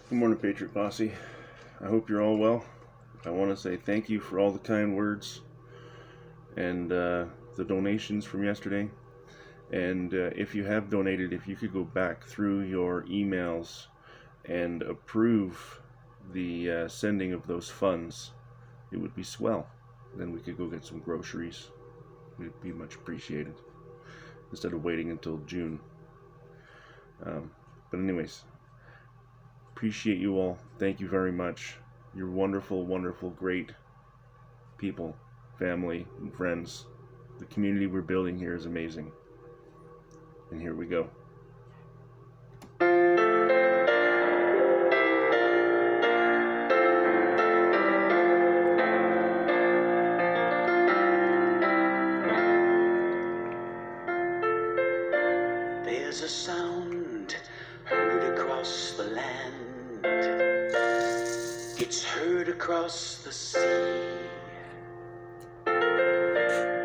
Good morning, Patriot Posse. I hope you're all well. I want to say thank you for all the kind words and the donations from yesterday. And if you have donated, if you could go back through your emails and approve the sending of those funds, it would be swell. Then we could go get some groceries. It'd be much appreciated instead of waiting until June. But anyways, appreciate you all. Thank you very much. You're wonderful, wonderful, great people, family, and friends. The community we're building here is amazing. And here we go. There's a sound heard across the land. It's heard across the sea.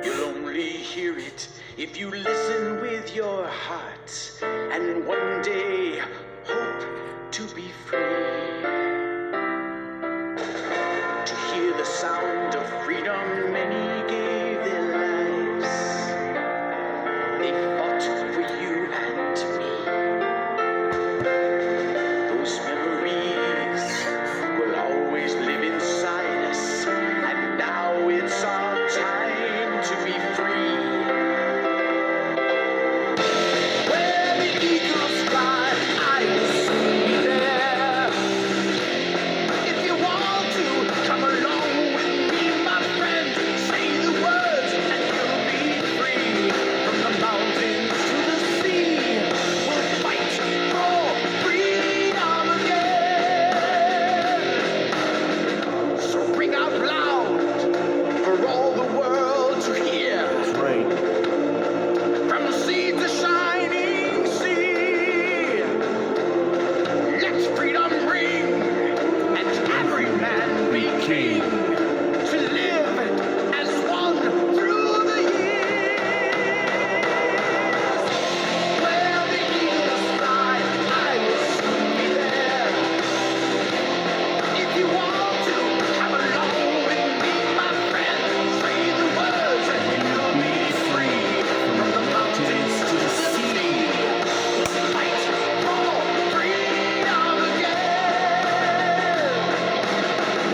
You'll only hear it if you listen with your heart, and one day hope to be free. To hear the sound of freedom, many gave their lives. They fought for you and me. Those memories will always live inside us, and now it's our time to be free. Where the eagles fly, I will soon be there. If you want to, come along with me, my friend. Say the words and you'll be free. From the mountains to the sea, we'll fight for freedom again. So ring out loud for all the world to hear. That's right. From sea to shining sea, let freedom ring, and every man be king, to live as one through the years. Where the eagles fly, I will soon be there. If you want to, come along with me, my friend. Say the words and you'll be free. From the mountains to the sea, we'll fight for freedom again.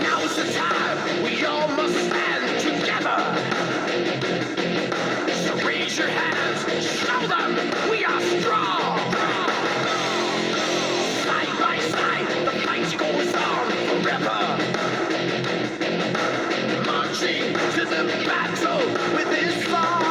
Now's the time we all must stand together. So raise your hands, show them we are strong. Side by side, the fight goes on forever. Marching to the battle with his song.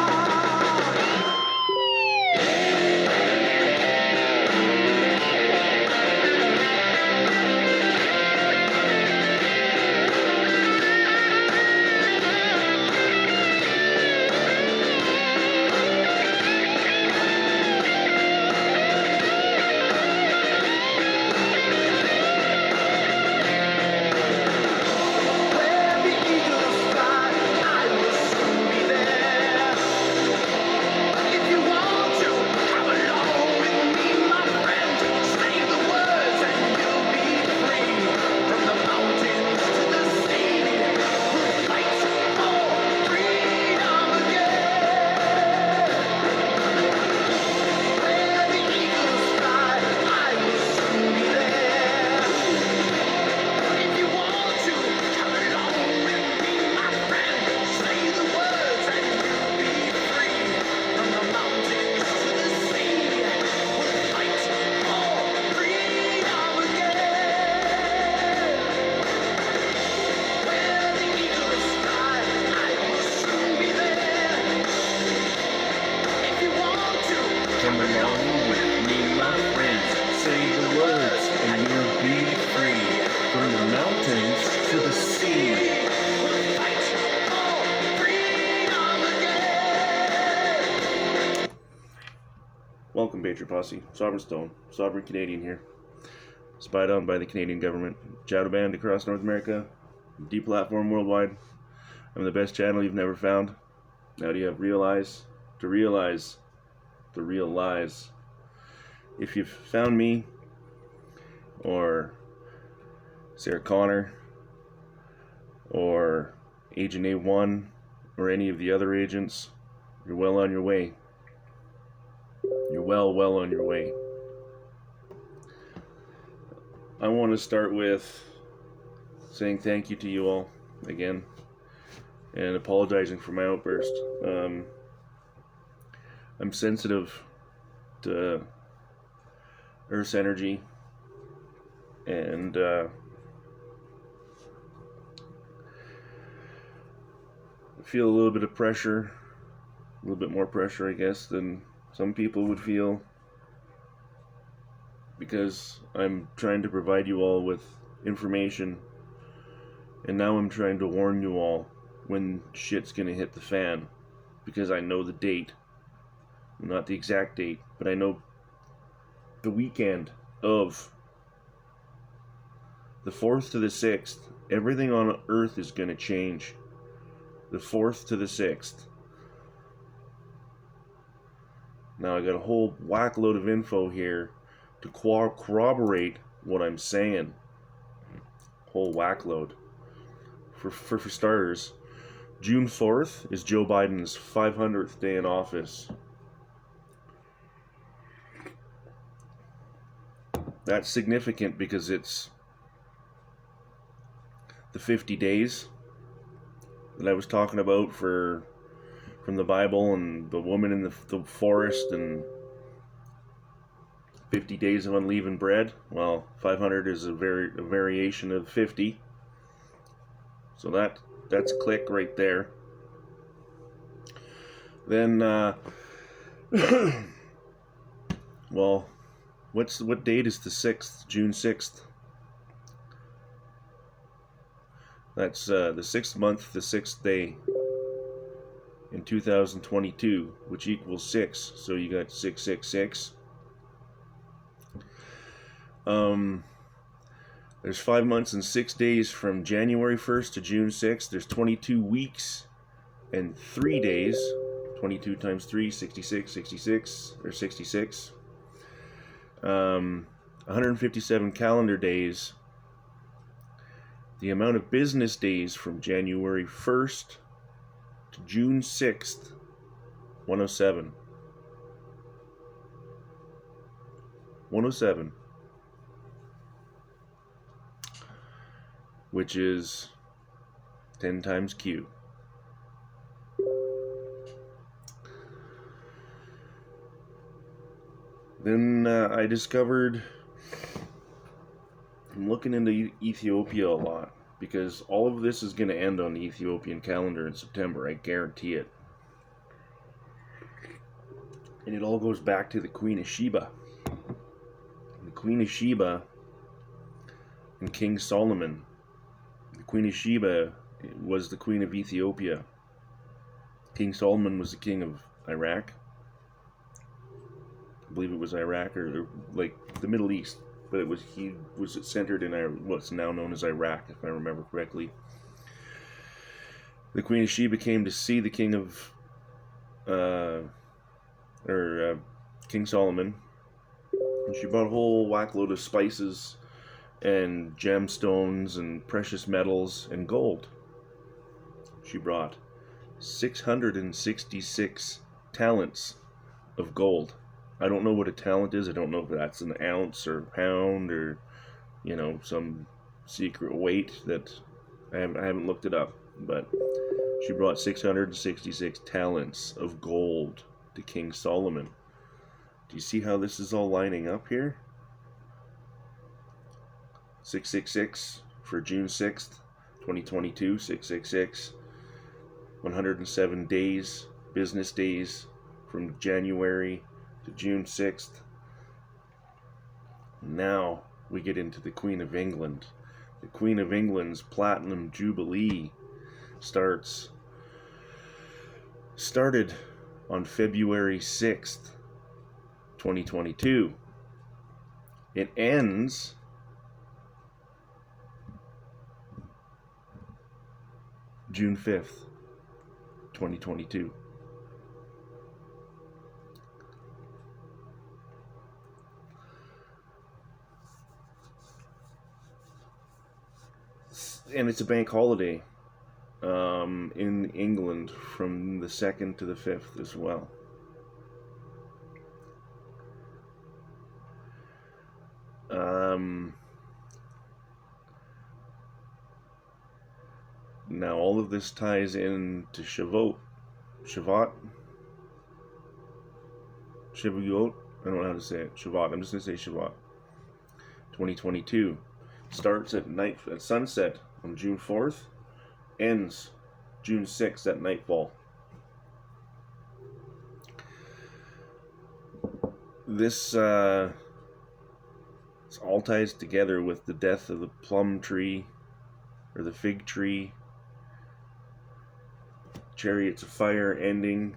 Where the eagles fly, I will soon be there. If you want to, come along with me, my friend. Say the words and you'll be free. From the mountains to the sea, we'll fight for freedom again. Where the eagles fly, I will soon be there. If you want to, come along with me, my friend. Say the words and you'll be free. From the mountains to the sea, we'll fight for freedom again. Where the eagles fly, I will soon be there. If you want to, Come along with me, my friends. Say the words and you'll be free. From the mountains to the sea. we'll fight for freedom again. Welcome, Patriot Posse. Sovereign Stone, Sovereign Canadian here. Spied on by the Canadian government. Shadow banned across North America. Deplatformed worldwide. I'm the best channel you've never found. Now do you have real eyes to realize the real lies? If you've found me or Sarah Connor, or Agent A1, or any of the other agents, you're well on your way. You're well on your way. I want to start with saying thank you to you all again, and apologizing for my outburst. I'm sensitive to Earth's energy, and I feel a little bit of pressure, a little bit more pressure, I guess, than some people would feel, because I'm trying to provide you all with information, and now I'm trying to warn you all when shit's gonna hit the fan, because I know the date. Not the exact date, but I know the weekend of the 4th to the 6th. Everything on Earth is going to change. The 4th to the 6th. Now I got a whole whack load of info here to corroborate what I'm saying. Whole whack load. For starters, June 4th is Joe Biden's 500th day in office. That's significant because it's the 50 days that I was talking about from the Bible, and the woman in the forest, and 50 days of unleavened bread. Well, 500 is a variation of 50. So that's a click right there. Then well, what date is the 6th? June 6th. That's the 6th month, the 6th day in 2022, which equals 6. So you got 666. There's 5 months and 6 days from January 1st to June 6th. There's 22 weeks and 3 days. 22 times 3, 66, 66, or 66. 157 calendar days. The amount of business days from January 1st to June 6th, 107. 107. Which is 10 times Q. Then I discovered, I'm looking into Ethiopia a lot, because all of this is going to end on the Ethiopian calendar in September, I guarantee it. And it all goes back to the Queen of Sheba. The Queen of Sheba and King Solomon. The Queen of Sheba was the Queen of Ethiopia. King Solomon was the king of Iraq. I believe it was Iraq, or like the Middle East, but he was centered in what's now known as Iraq, if I remember correctly. The Queen of Sheba came to see the king of King Solomon, and she brought a whole whack load of spices and gemstones and precious metals and gold. She brought 666 talents of gold. I don't know what a talent is. I don't know if that's an ounce or pound or, some secret weight that I haven't looked it up. But she brought 666 talents of gold to King Solomon. Do you see how this is all lining up here? 666 for June 6th, 2022, 666. 107 days, business days from January to June 6th. Now we get into the Queen of England. The Queen of England's Platinum Jubilee started on February 6th, 2022. It ends June 5th, 2022. and it's a bank holiday in England from the 2nd to the 5th as well. Now all of this ties in to Shavuot. I don't know how to say it. Shavuot. I'm just going to say Shavuot. 2022 starts at sunset on June 4th, ends June 6th at nightfall. This all ties together with the death of the plum tree or the fig tree. Chariots of Fire ending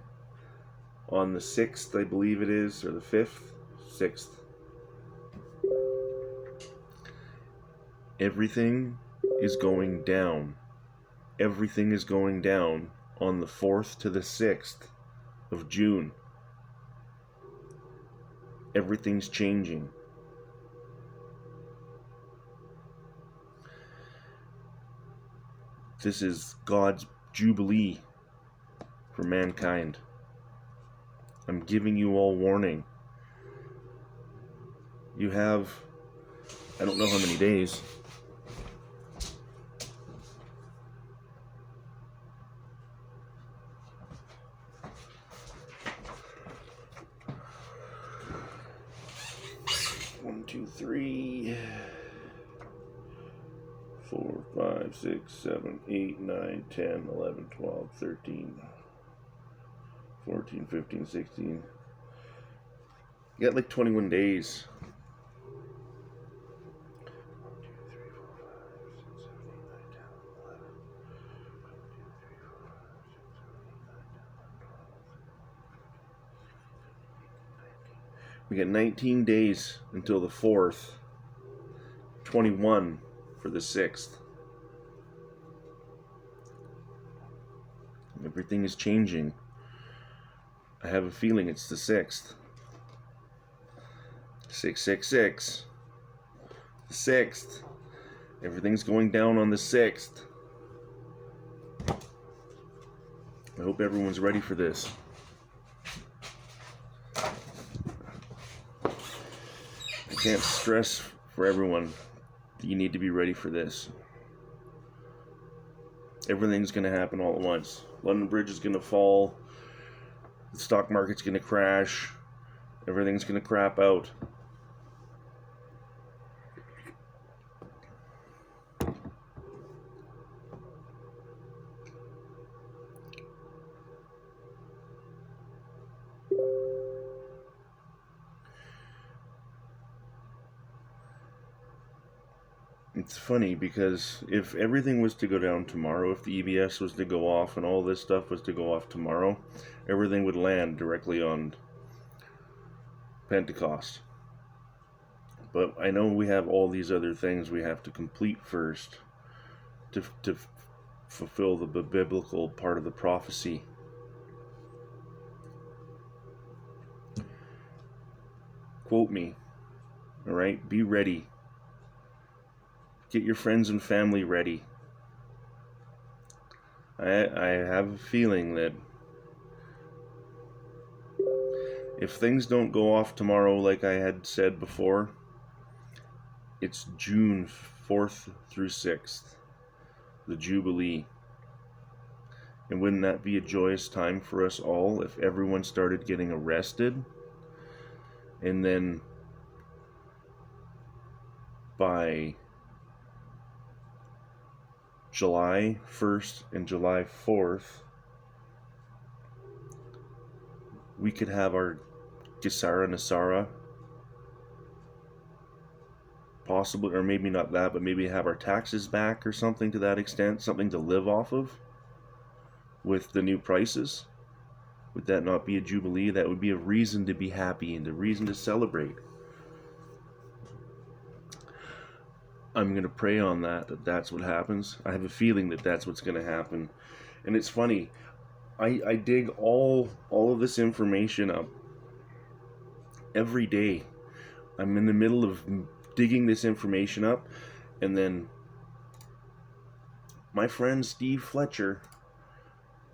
on the 6th, I believe it is, or the 5th? 6th. Everything is going down. Everything is going down on the 4th to the 6th of June. Everything's changing. This is God's Jubilee for mankind. I'm giving you all warning. You have, I don't know how many days. One, two, 3, 4, 5, 6, 7, 8, 9, 10, 11, 12, 13, 14, 15, 16. You got like 21 days. 1, 2, 3, 4, 5, 6, 7, 8, 9, 10, 11. 1, 2, 3, 4, 5, 6, 7, 8, 9, 10, 11, 12. We got 19 days until the 4th. 21 for the 6th. Everything is changing. I have a feeling it's the 6th. 666. The 6th. Everything's going down on the 6th. I hope everyone's ready for this. I can't stress for everyone that you need to be ready for this. Everything's going to happen all at once. London Bridge is going to fall. The stock market's going to crash. Everything's going to crap out. It's funny because if everything was to go down tomorrow, if the EBS was to go off and all this stuff was to go off tomorrow, everything would land directly on Pentecost. But I know we have all these other things we have to complete first to fulfill the biblical part of the prophecy. Quote me, all right? Be ready. Get your friends and family ready. I have a feeling that if things don't go off tomorrow like I had said before, it's June 4th through 6th, the Jubilee. And wouldn't that be a joyous time for us all if everyone started getting arrested? And then by July 1st and July 4th, we could have our Gesara Nasara, possibly, or maybe not that, but maybe have our taxes back or something to that extent, something to live off of with the new prices. Would that not be a jubilee? That would be a reason to be happy and a reason to celebrate. I'm going to pray on that's what happens. I have a feeling that that's what's going to happen. And it's funny, I dig all of this information up every day. I'm in the middle of digging this information up, and then my friend Steve Fletcher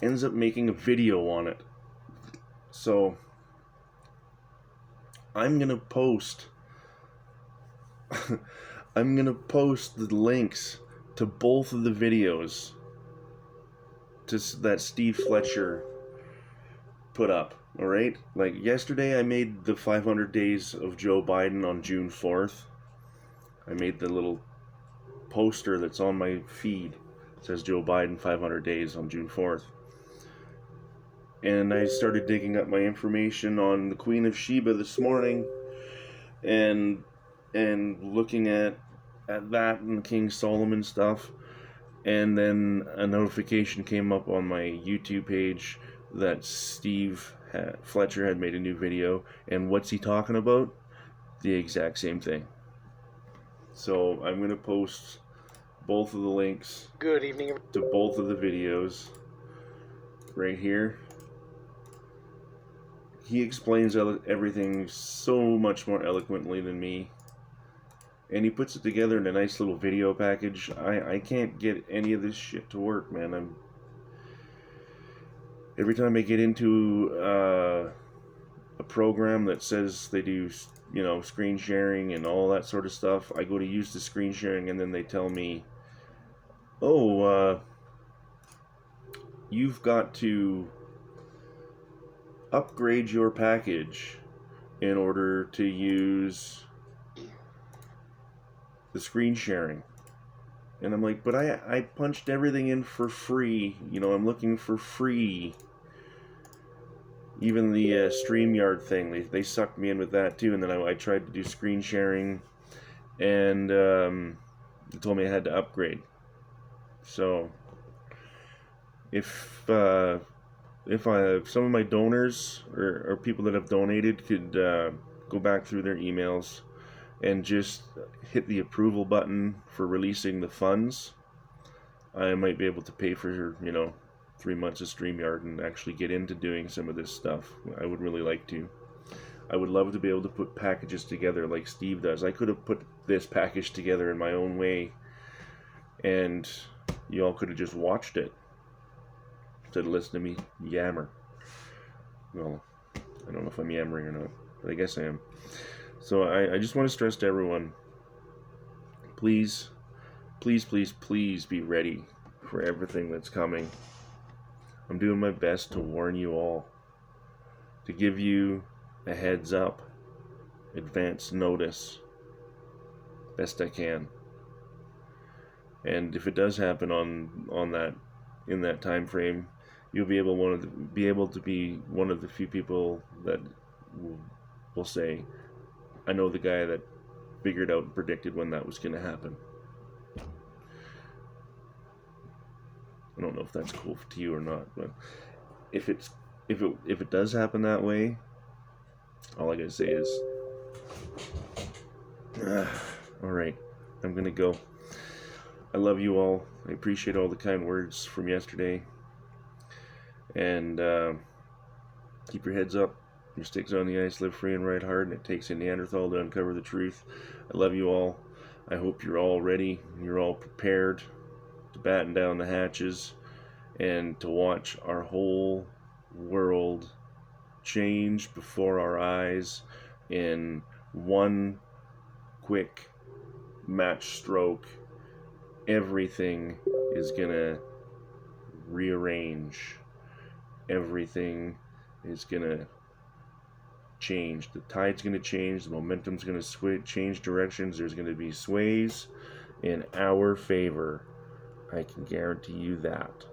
ends up making a video on it. So I'm gonna post I'm gonna post the links to both of the videos that Steve Fletcher put up. Alright? Like yesterday I made the 500 days of Joe Biden on June 4th. I made the little poster that's on my feed. It says Joe Biden 500 days on June 4th. And I started digging up my information on the Queen of Sheba this morning, and looking at that and King Solomon stuff, and then a notification came up on my YouTube page that Steve Fletcher had made a new video, and what's he talking about? The exact same thing. So I'm going to post both of the links Good evening. to both of the videos right here. He explains everything so much more eloquently than me, and he puts it together in a nice little video package. I can't get any of this shit to work, man. Every time I get into a program that says they do, you know, screen sharing and all that sort of stuff, I go to use the screen sharing, and then they tell me, oh, you've got to upgrade your package in order to use the screen sharing. And I'm like, but I punched everything in for free. You know, I'm looking for free. Even the StreamYard thing, they sucked me in with that too. And then I tried to do screen sharing, and they told me I had to upgrade. So if some of my donors or people that have donated could go back through their emails and just hit the approval button for releasing the funds, I might be able to pay for, you know, 3 months of StreamYard and actually get into doing some of this stuff. I would really like to. I would love to be able to put packages together like Steve does. I could have put this package together in my own way, and you all could have just watched it instead of listening to me yammer. Well, I don't know if I'm yammering or not, but I guess I am. So I just want to stress to everyone, please, please, please, please be ready for everything that's coming. I'm doing my best to warn you all, to give you a heads up, advance notice, best I can. And if it does happen on that, in that time frame, you'll be able to be one of the few people that will say, I know the guy that figured out and predicted when that was going to happen. I don't know if that's cool to you or not, but if it does happen that way, all I gotta say is, all right, I'm gonna go. I love you all. I appreciate all the kind words from yesterday, and keep your heads up. Your sticks on the ice, live free and ride hard, and it takes a Neanderthal to uncover the truth. I love you all. I hope you're all ready, you're all prepared to batten down the hatches and to watch our whole world change before our eyes in one quick match stroke. Everything is gonna rearrange. Everything is gonna change. The tide's gonna change. The momentum's gonna change directions. There's gonna be sways in our favor. I can guarantee you that.